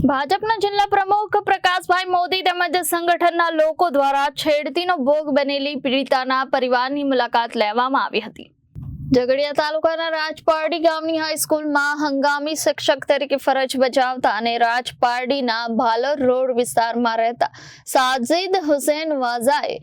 ભાજપના જિલ્લા પ્રમુખ પ્રકાશભાઈ મોદી તેમજ સંગઠનના લોકો દ્વારા છેડતીનો ભોગ બનેલી પીડિતાના પરિવારની મુલાકાત લેવામાં આવી હતી। ઝઘડિયા તાલુકાના રાજપારડી ગામની હાઈસ્કૂલમાં હંગામી શિક્ષક તરીકે ફરજ બજાવતા અને રાજપારડીના ભાલોર રોડ વિસ્તારમાં રહેતા સાજીદ હુસેન વાઝાએ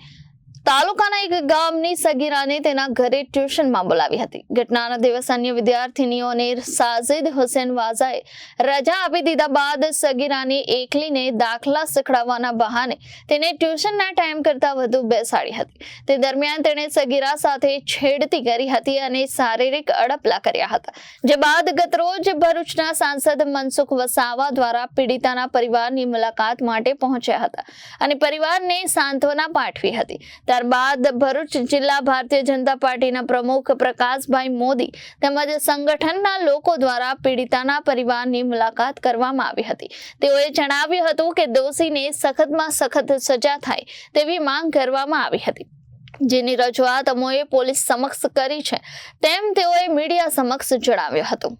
તાલુકાના એક ગામની સગીરાને તેના ઘરે ટ્યુશનમાં બોલાવી હતી। ઘટનાના દિવસે અન્ય વિદ્યાર્થીનીઓને સાજીદ હુસેન વાઝાએ રજા આપી દીધા બાદ સગીરાને એકલીને દાખલા શીખડાવવાના બહાને તેને ટ્યુશનના ટાઈમ કરતાં વધુ બેસાડી હતી। તે દરમિયાન તેણે સગીરા સાથે છેડતી કરી હતી અને શારીરિક અડપલા કર્યા હતા, જે બાદ ગતરોજ ભરૂચના સાંસદ મનસુખ વસાવા દ્વારા પીડિતાના પરિવારની મુલાકાત માટે પહોંચ્યા હતા અને પરિવારને સાંત્વના પાઠવી હતી। ત્યારબાદ ભરૂચ જિલ્લા ભારતીય જનતા પાર્ટીના પ્રમુખ પ્રકાશભાઈ મોદી તેમજ સંગઠનના લોકો દ્વારા પીડિતાના પરિવારની મુલાકાત કરવામાં આવી હતી। તેઓએ જણાવ્યું હતું કે દોષીને સખતમાં સખત સજા થાય તેવી માંગ કરવામાં આવી હતી, જેની રજૂઆત અમોએ પોલીસ સમક્ષ કરી છે તેમ તેઓએ મીડિયા સમક્ષ જણાવ્યું હતું।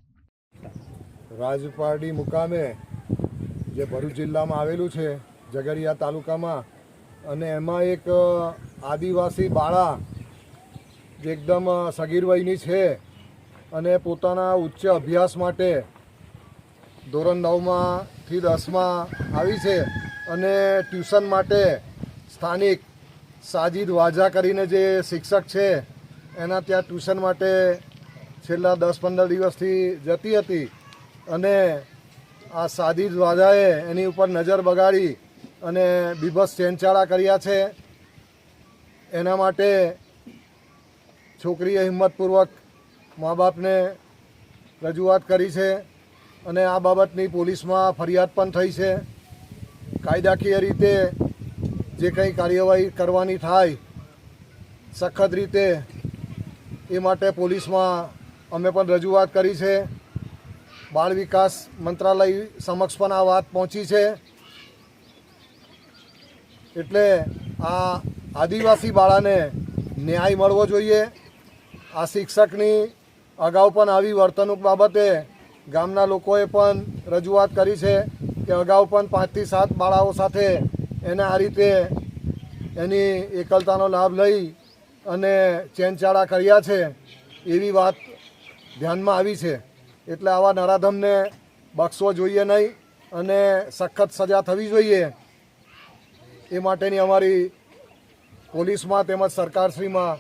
રાજપારડી મુકામે જે ભરૂચ જિલ્લામાં આવેલું છે, ઝઘડિયા તાલુકામાં, અને એમાં એક આદિવાસી બાળા જે એકદમ સગીર વયની છે અને પોતાના ઉચ્ચ અભ્યાસ માટે ધોરણ 9માંથી 10માં આવી છે અને ટ્યુશન માટે સ્થાનિક સાજીદ વાઝા કરીને જે શિક્ષક છે એના ત્યાં ટ્યુશન માટે છેલ્લા 10-15 દિવસથી જતી હતી અને આ સાજીદ વાઝાએ એની ઉપર નજર બગાડી અને બીભત્સ ચેનચાળા કર્યા છે। એના માટે છોકરીએ હિંમતપૂર્વક મા બાપને રજૂઆત કરી છે અને આ બાબતની પોલીસમાં ફરિયાદ પણ થઈ છે। કાયદાકીય રીતે જે કંઈ કાર્યવાહી કરવાની થાય સખત રીતે એ માટે પોલીસમાં અમે પણ રજૂઆત કરી છે। બાળ વિકાસ મંત્રાલય સમક્ષ પણ આ વાત પહોંચી છે। એટલે આ આદિવાસી બાળાને ન્યાય મળવો જોઈએ। આ શિક્ષકની અગાઉ પણ આવી વર્તણૂક બાબતે ગામના લોકોએ પણ રજૂઆત કરી છે કે અગાઉ પણ 5 થી 7 બાળાઓ સાથે એને આ રીતે એની એકલતાનો લાભ લઈ અને ચેનચાળા કર્યા છે એવી વાત ધ્યાનમાં આવી છે। એટલે આવા નરાધમને બક્ષવો જોઈએ નહીં અને સખત સજા થવી જોઈએ, એ માટેની અમારી પોલીસમાં તેમજ સરકારશ્રીમાં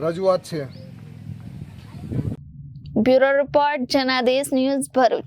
રજૂઆત છે। Bureau report Janadesh news Bharuch.